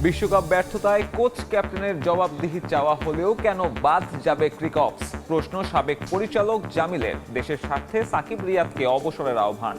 বিশ্বকাপ ব্যর্থতায় কোচ ক্যাপ্টেনের জবাবদিহি চাওয়া হলেও কেন বাদ যাবে ক্রিকঅপস? প্রশ্ন সাবেক পরিচালক জামিলের। দেশের স্বার্থে সাকিব রিয়াদকে অবসরের আহ্বান।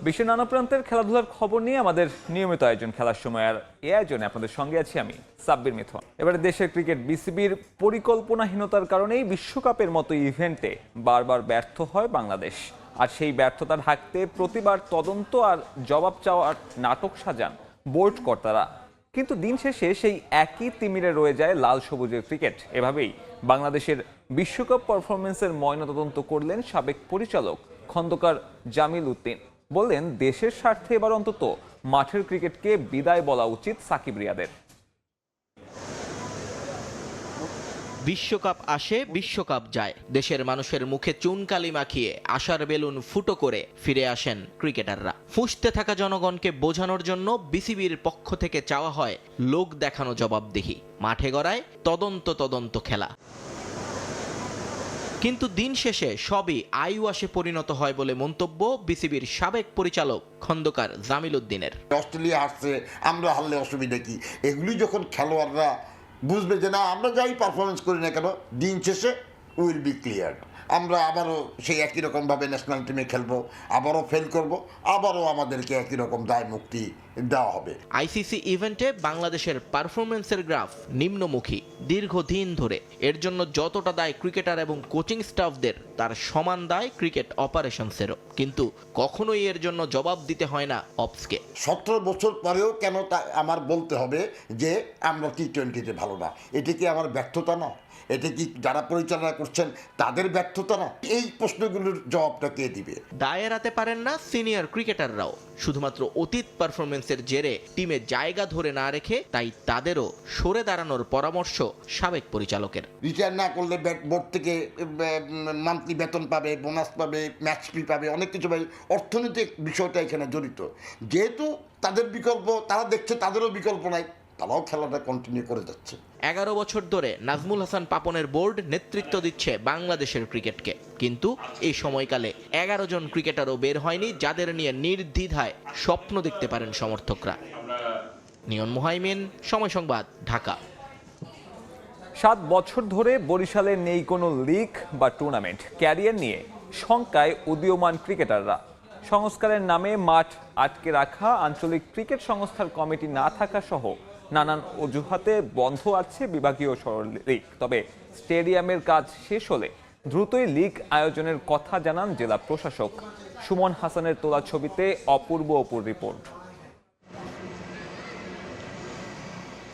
বিশ্বের নানা প্রান্তের খেলাধুলার খবর নিয়ে আমাদের নিয়মিত আয়োজন খেলার সময়, আর এই আয়োজনে আপনাদের সঙ্গে আছি আমি সাব্বির মিথুন। এবারে দেশের ক্রিকেট বিসিবির পরিকল্পনাহীনতার কারণেই বিশ্বকাপের মতো ইভেন্টে বারবার ব্যর্থ হয় বাংলাদেশ। আর সেই ব্যর্থতা ঢাকতে প্রতিবার তদন্ত আর জবাব চাওয়ার নাটক সাজান বোর্ড কর্তারা। কিন্তু দিন শেষে সেই একই তিমিরে রয়ে যায় লাল সবুজের ক্রিকেট। এভাবেই বাংলাদেশের বিশ্বকাপ পারফরমেন্সের ময়নাতদন্ত করলেন সাবেক পরিচালক খন্দকার জামিল উদ্দিন। বললেন, দেশের স্বার্থে এবার অন্তত মাঠের ক্রিকেটকে বিদায় বলা উচিত সাকিব রিয়াদের। বিশ্বকাপ আসে, বিশ্বকাপ যায়। দেশের মানুষের মুখে চুনকালি মাখিয়ে আশার বেলুন ফুটো করে ফিরে আসেন ক্রিকেটাররা। ফুঁসতে থাকা জনগণকে বোঝানোর জন্য বিসিবির পক্ষ থেকে চাওয়া হয় লোক দেখানো জবাবদিহি, মাঠে গড়ায় তদন্ত খেলা। কিন্তু দিন শেষে সবই আইওয়াশে পরিণত হয় বলে মন্তব্য বিসিবির সাবেক পরিচালক খন্দকার জামিল উদ্দিনের। অস্ট্রেলিয়া হারছে, আমরা হারলে অসুবিধা কি? এগুলি যখন খেলোয়াড়রা বুঝবে যে না, আমরা যাই পারফরমেন্স করি না কেন, দিন শেষে উইল বি ক্লিয়ার। আমরা আবারও সেই একই রকমভাবে ন্যাশনাল টিমে খেলবো, আবারও ফেল করব, আবারও আমাদেরকে একই রকম দায় মুক্তি দেওয়া হবে। আইসিসি ইভেন্টে বাংলাদেশের পারফরমেন্সের গ্রাফ নিম্নমুখী দীর্ঘদিন ধরে। এর জন্য যতটা দায় ক্রিকেটার এবং কোচিং স্টাফদের, তার সমান দায় ক্রিকেট অপারেশনসেরও। কিন্তু কখনোই এর জন্য জবাব দিতে হয় না অপসকে। 17 বছর পরেও কেন তা আমার বলতে হবে যে আমরা টি-20-তে ভালো না? এটা কি আমার ব্যর্থতা না? এটা কি যারা পরিচালনা করছেন তাদের ব্যর্থতা না? এই প্রশ্নগুলোর জবাবটা কে দিবে? দায় এড়াতে পারেন না সিনিয়র ক্রিকেটাররাও। শুধুমাত্র অতীত পারফরমেন্সের জেরে টিমে জায়গা ধরে না রেখে তাই তাদেরও সরে দাঁড়ানোর পরামর্শ সাবেক পরিচালকের। রিটায়ার না করলে বোর্ড থেকে মান্থলি বেতন পাবে, বোনাস পাবে, ম্যাচ ফি পাবে, অনেক কিছু পাবে। অর্থনৈতিক বিষয়টা এখানে জড়িত। যেহেতু তাদের বিকল্প তারা দেখছে, তাদেরও বিকল্প নাই, তারাও খেলাটা কন্টিনিউ করে যাচ্ছে। 11 বছর ধরে নাজমুল হাসান পাপনের বোর্ড নেতৃত্ব দিচ্ছে বাংলাদেশের ক্রিকেটকে। কিন্তু এই সময়কালে 11 জন ক্রিকেটারও বের হয়নি যাদের নিয়ে নির্দ্বিধায় স্বপ্ন দেখতে পারেন সমর্থকরা। নিয়ন মুহাইমিন, সময় সংবাদ, ঢাকা। 7 বছর ধরে বরিশালে নেই কোনো লিগ বা টুর্নামেন্ট। ক্যারিয়ার নিয়ে শঙ্কায় উদীয়মান ক্রিকেটাররা। সংস্কারের নামে মাঠ আটকে রাখা, আঞ্চলিক ক্রিকেট সংস্থার কমিটি না থাকা সহ নানান অজুহাতে বন্ধ আছে বিভাগীয় লিগ। তবে স্টেডিয়ামের কাজ শেষ হলে দ্রুতই লিগ আয়োজনের কথা জানান জেলা প্রশাসক। সুমন হাসানের তোলা ছবিতে অপূর্ব রিপোর্ট।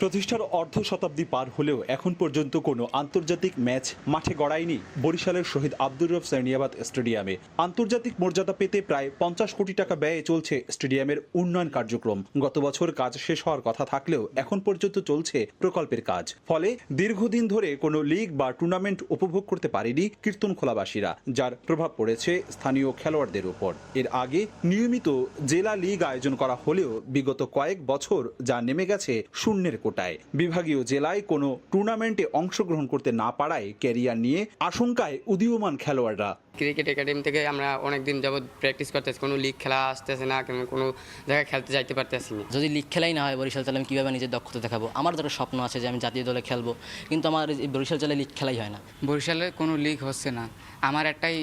প্রতিষ্ঠার অর্ধ শতাব্দী পার হলেও এখন পর্যন্ত কোনো আন্তর্জাতিক ম্যাচ মাঠে গড়ায়নি বরিশালের শহীদ আব্দুর রব সাইনিয়াবাদ স্টেডিয়ামে। আন্তর্জাতিক মর্যাদা পেতে প্রায় 50 কোটি টাকা ব্যয়ে চলছে স্টেডিয়ামের উন্নয়ন কার্যক্রম। গত বছর কাজ শেষ হওয়ার কথা থাকলেও এখন পর্যন্ত চলছে প্রকল্পের কাজ। ফলে দীর্ঘদিন ধরে কোনো লিগ বা টুর্নামেন্ট উপভোগ করতে পারেনি কীর্তনখোলাবাসীরা, যার প্রভাব পড়েছে স্থানীয় খেলোয়াড়দের উপর। এর আগে নিয়মিত জেলা লিগ আয়োজন করা হলেও বিগত কয়েক বছর যা নেমে গেছে শূন্যের কোটায়। বিভাগীয় জেলায় কোনো টুর্নামেন্টে অংশগ্রহণ করতে না পারায় ক্যারিয়ার নিয়ে আশঙ্কায় উদীয়মান খেলোয়াড়রা। ক্রিকেট একাডেমি থেকে আমরা অনেকদিন যাবত প্র্যাকটিস করতেছি, কোনো লিগ খেলা আসতেছে না, কোনো জায়গায় খেলতে যাইতে পারতেছি না। যদি লিগ খেলাই না হয় বরিশাল জেলায়, আমি কীভাবে নিজের দক্ষতা দেখাবো? আমার ধরো স্বপ্ন আছে যে আমি জাতীয় দলে খেলবো, কিন্তু আমার বরিশাল জেলায় লিগ খেলাই হয় না। বরিশালে কোনো লিগ হচ্ছে না। আমার একটাই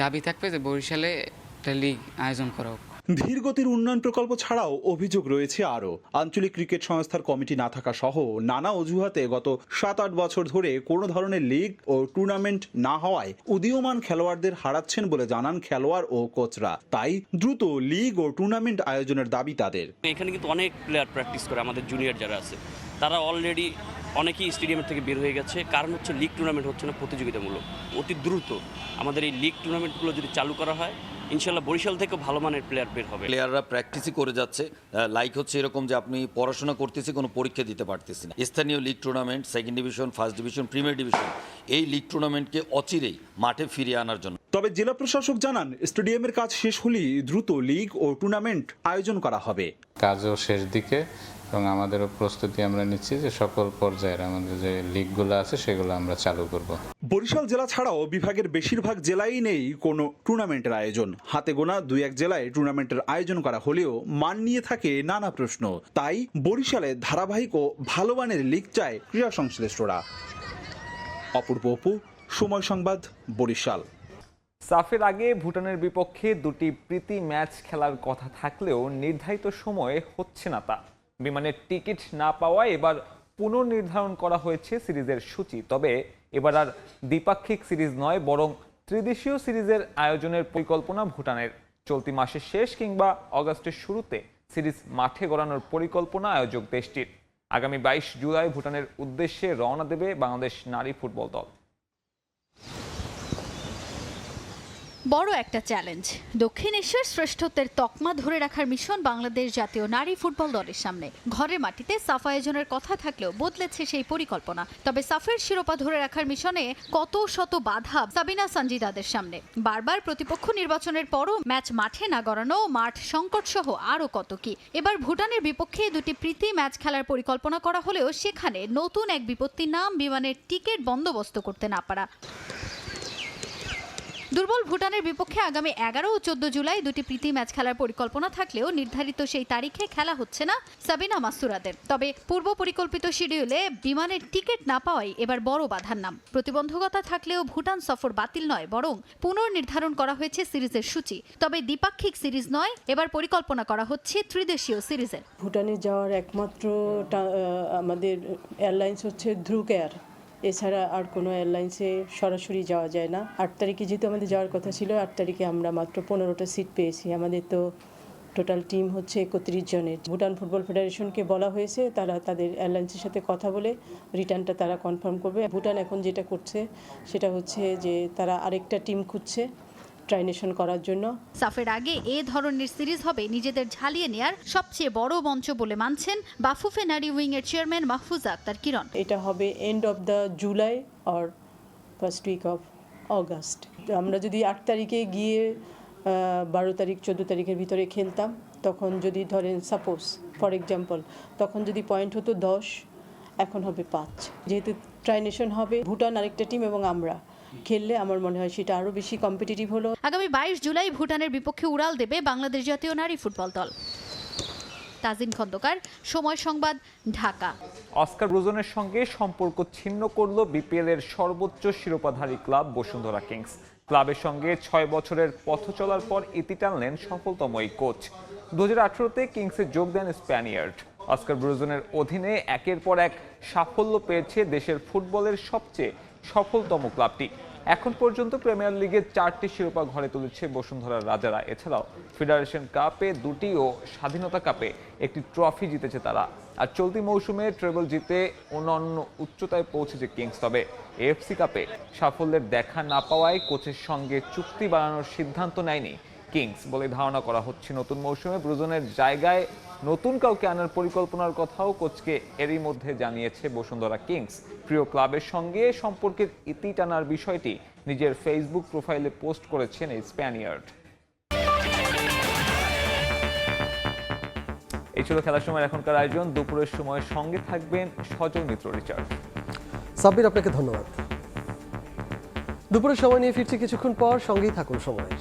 দাবি থাকবে যে বরিশালে একটা লিগ আয়োজন করা হোক। ধীরগতির উন্নয়ন প্রকল্প ছাড়াও অভিযোগ রয়েছে আরও। আঞ্চলিক ক্রিকেট সংস্থার কমিটি না থাকা সহ নানা অজুহাতে গত 7-8 বছর ধরে কোনো ধরনের লিগ ও টুর্নামেন্ট না হওয়ায় উদীয়মান খেলোয়াড়দের হারাচ্ছেন বলে জানান খেলোয়াড় ও কোচরা। তাই দ্রুত লিগ ও টুর্নামেন্ট আয়োজনের দাবি তাদের। এখানে কিন্তু অনেক প্লেয়ার প্র্যাকটিস করে, আমাদের জুনিয়র যারা আছে তারা অলরেডি অনেকেই স্টেডিয়ামের থেকে বের হয়ে গেছে। কারণ হচ্ছে লিগ টুর্নামেন্ট হচ্ছে না প্রতিযোগিতামূলক। অতি দ্রুত আমাদের এই লিগ টুর্নামেন্টগুলো যদি চালু করা হয়, ইনশাল্লাহ বরিশাল থেকে ভালো মানের প্লেয়ার বের হবে। প্লেয়াররা প্র্যাকটিসই করে যাচ্ছে। লাইক হচ্ছে এরকম যে আপনি পড়াশোনা করতেছি, কোনো পরীক্ষা দিতে পারতেছি না। স্থানীয় league tournament, second division, first division, premier division, এই লিগ টুর্নামেন্টকে অচিরেই মাঠে ফিরিয়ে আনার জন্য। তবে জেলা প্রশাসক জানান, স্টেডিয়ামের কাজ শেষ হলেই দ্রুত লিগ ও টুর্নামেন্ট আয়োজন করা হবে। কাজও শেষ দিকে, এবং আমাদেরও প্রস্তুতি আমরা নিচ্ছি যে সকল পর্যায়ের আমাদের যে লিগগুলো আছে সেগুলো আমরা চালু করব। বরিশাল জেলা ছাড়াও বিভাগের বেশিরভাগ জেলায় নেই কোনো টুর্নামেন্টের আয়োজন। হাতে গোনা 2-1 জেলায় টুর্নামেন্টের আয়োজন করা হলেও মান নিয়ে থাকে নানা প্রশ্ন। তাই বরিশালে ধারাবাহিক ও ভালো মানের লিগ চায় ক্রীড়া সংশ্লিষ্টরা। অপূর্ব অপু, সময় সংবাদ, বরিশাল। সাফের আগে ভুটানের বিপক্ষে দুটি প্রীতি ম্যাচ খেলার কথা থাকলেও নির্ধারিত সময়ে হচ্ছে না তা। বিমানের টিকিট না পাওয়ায় এবার পুনর্নির্ধারণ করা হয়েছে সিরিজের সূচি। তবে এবার আর দ্বিপাক্ষিক সিরিজ নয়, বরং ত্রিদেশীয় সিরিজের আয়োজনের পরিকল্পনা ভুটানের। চলতি মাসের শেষ কিংবা অগস্টের শুরুতে সিরিজ মাঠে গড়ানোর পরিকল্পনা আয়োজক দেশটির। আগামী 22 জুলাই ভুটানের উদ্দেশ্যে রওনা দেবে বাংলাদেশ নারী ফুটবল দল। বড় একটা চ্যালেঞ্জ, দক্ষিণ এশিয়ার শ্রেষ্ঠত্বের তকমা ধরে রাখার মিশন বাংলাদেশ জাতীয় নারী ফুটবল দলের সামনে। ঘরের মাটিতে সাফ আয়োজনের কথা থাকলেও বদলেছে সেই পরিকল্পনা। তবে সাফের শিরোপা ধরে রাখার মিশনে কত শত বাধা সাবিনা সানজিদাদের সামনে। বারবার প্রতিপক্ষ নির্বাচনের পরও ম্যাচ মাঠে না গড়ানো, মাঠ সংকট সহ আরও কত কি। এবার ভুটানের বিপক্ষে দুটি প্রীতি ম্যাচ খেলার পরিকল্পনা করা হলেও সেখানে নতুন এক বিপত্তির নাম বিমানের টিকিট বন্দোবস্ত করতে না পারা। দুর্বল ভুটানের বিপক্ষে আগামী 11 ও 14 জুলাই দুটি প্রীতি ম্যাচ খেলার পরিকল্পনা থাকলেও নির্ধারিত সেই তারিখে খেলা হচ্ছে না সাবিনা মাসুরাদের। তবে পূর্ব পরিকল্পিত শিডিউলে বিমানের টিকিট না পাওয়াই এবার বড় বাধার নাম। প্রতিবন্ধকতা থাকলেও ভুটান সফর বাতিল নয়, বরং পুনর্নির্ধারণ করা হয়েছে সিরিজের সূচি। তবে দ্বিপাক্ষিক সিরিজ নয়, এবার পরিকল্পনা করা হচ্ছে ত্রিদেশীয় সিরিজের। ভুটানে যাওয়ার একমাত্র আমাদের এয়ারলাইন্স হচ্ছে ধ্রুক এয়ার, এছাড়া আর কোনো এয়ারলাইন্সে সরাসরি যাওয়া যায় না। 8 তারিখে যেহেতু আমাদের যাওয়ার কথা ছিল, 8 তারিখে আমরা মাত্র 15টা সিট পেয়েছি। আমাদের তো টোটাল টিম হচ্ছে 31 জনের। ভুটান ফুটবল ফেডারেশনকে বলা হয়েছে তারা তাদের এয়ারলাইন্সের সাথে কথা বলে রিটার্নটা তারা কনফার্ম করবে। ভুটান এখন যেটা করছে সেটা হচ্ছে যে তারা আরেকটা টিম খুঁজছে ট্রাইনেশন করার জন্য। সাফের আগে এ ধরনের সিরিজ হবে নিজেদের ঝালিয়ে নেয়ার সবচেয়ে বড় মঞ্চ বলে মানছেন বাফুফে নারী উইং এর চেয়ারম্যান মাহফুজা আক্তার কিরণ। এটা হবে end of the July or first week of August. আমরা যদি 8 তারিখে গিয়ে 12 তারিখ 14 তারিখের ভিতরে খেলতাম, তখন যদি ধরেন সাপোজ ফর এক্সাম্পল, তখন যদি পয়েন্ট হতো 10, এখন হবে 5। যেহেতু ট্রাইনেশন হবে ভুটান আরেকটা টিম এবং আমরা খেললে আমার মনে হয় সেটা আরো বেশি কম্পিটিটিভ হলো। আগামী 22 জুলাই ভুটানের বিপক্ষে উড়াল দেবে বাংলাদেশ জাতীয় নারী ফুটবল দল। তাজিন খন্দকার, সময় সংবাদ, ঢাকা। অস্কার ব্রুজনের সঙ্গে সম্পর্ক ছিন্ন করল বিপিএল এর সর্বোচ্চ শিরোপাধারী ক্লাব বসুন্ধরা কিংস। ক্লাবের সঙ্গে 6 বছরের পথ চলার পর ইতি টানলেন সফলতম এই কোচ। 2018-তে কিংসে যোগ দেন স্প্যানিয়ার্ড। অস্কার ব্রুজনের অধীনে একের পর এক সাফল্য পেয়েছে দেশের ফুটবলের সবচেয়ে সফলতম ক্লাবটি। এখন পর্যন্ত প্রিমিয়ার লিগের 4টি শিরোপা ঘরে তুলেছে বসুন্ধরার রাজারা। এছাড়াও ফেডারেশন কাপে 2টি ও স্বাধীনতা কাপে 1টি ট্রফি জিতেছে তারা। আর চলতি মৌসুমে ট্রেবল জিতে অন্যান্য উচ্চতায় পৌঁছেছে কিংস। তবে এএফসি কাপে সাফল্যের দেখা না পাওয়ায় কোচের সঙ্গে চুক্তি বাড়ানোর সিদ্ধান্ত নেয়নি কিংস বলে ধারণা করা হচ্ছে। নতুন মৌসুমে ব্রুজনের জায়গায় নতুন কাউকে আনার পরিকল্পনার কথাও কোচকে এরই মধ্যে জানিয়েছে বসুন্ধরা কিংস। প্রিয় ক্লাবের সঙ্গে সম্পর্কের ইতি টানার বিষয়টি নিজের ফেসবুক প্রোফাইলে পোস্ট করেছেন এই স্প্যানিয়ার্ড। এই ছিল খেলার সময় এখনকার আয়োজন। দুপুরের সময় সঙ্গে থাকবেন সজল মিত্র রিচার্ড। সাব্বির, আপনাকে ধন্যবাদ। দুপুরের সময় নিয়ে ফিরছি কিছুক্ষণ পর, সঙ্গেই থাকুন সময়ের।